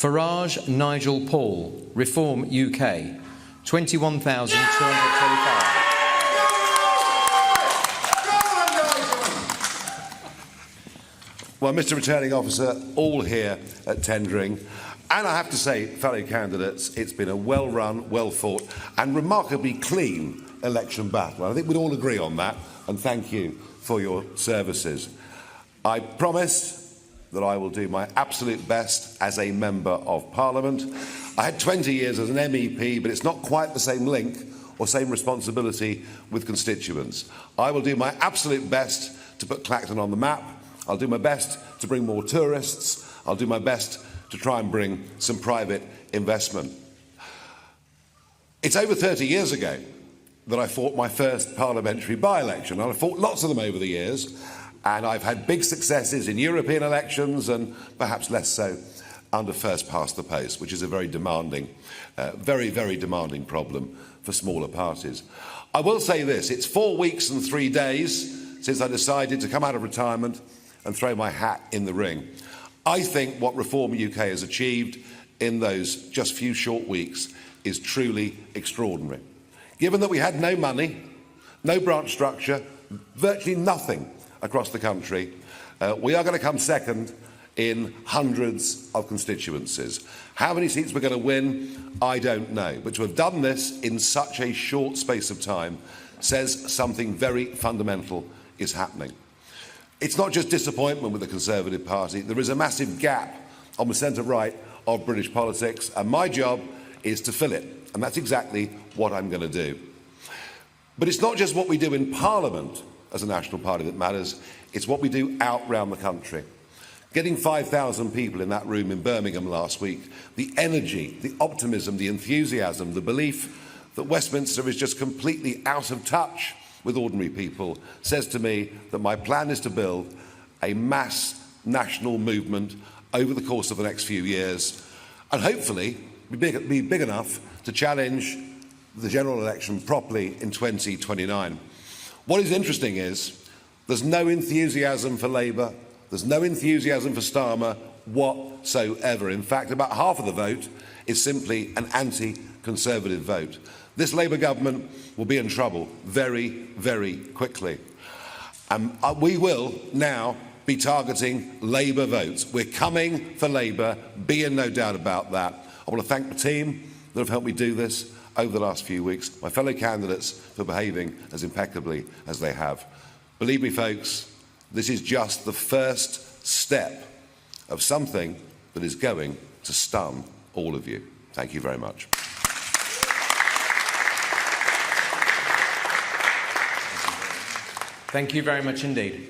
Farage Nigel Paul, Reform UK, 21,225. Well, Mr. Returning Officer, all here at tendering. And I have to say, fellow candidates, it's been a well-run, well-fought and remarkably clean election battle. I think we'd all agree on that, and thank you for your services. I promise that I will do my absolute best as a Member of Parliament. I had 20 years as an MEP, but it's not quite the same link or same responsibility with constituents. I will do my absolute best to put Clacton on the map. I'll do my best to bring more tourists. I'll do my best to try and bring some private investment. It's over 30 years ago that I fought my first parliamentary by-election, and I've fought lots of them over the years, and I've had big successes in European elections and perhaps less so under first past the post, which is a very demanding, very demanding problem for smaller parties. I will say this, it's 4 weeks and 3 days since I decided to come out of retirement and throw my hat in the ring. I think what Reform UK has achieved in those just few short weeks is truly extraordinary. Given that we had no money, no branch structure, virtually nothing across the country, we are going to come second in hundreds of constituencies. How many seats we're going to win, I don't know. But to have done this in such a short space of time says something very fundamental is happening. It's not just disappointment with the Conservative Party. There is a massive gap on the centre-right of British politics, and my job is to fill it. And that's exactly what I'm going to do. But it's not just what we do in Parliament as a national party that matters, it's what we do out round the country. Getting 5,000 people in that room in Birmingham last week, the energy, the optimism, the enthusiasm, the belief that Westminster is just completely out of touch with ordinary people says to me that my plan is to build a mass national movement over the course of the next few years and hopefully be big enough to challenge the general election properly in 2029. What is interesting is there's no enthusiasm for Labour, there's no enthusiasm for Starmer whatsoever. In fact, about half of the vote is simply an anti-Conservative vote. This Labour government will be in trouble very quickly. We will now be targeting Labour votes. We're coming for Labour, be in no doubt about that. I want to thank the team that have helped me do this over the last few weeks, my fellow candidates for behaving as impeccably as they have. Believe me, folks, this is just the first step of something that is going to stun all of you. Thank you very much. Thank you very much indeed.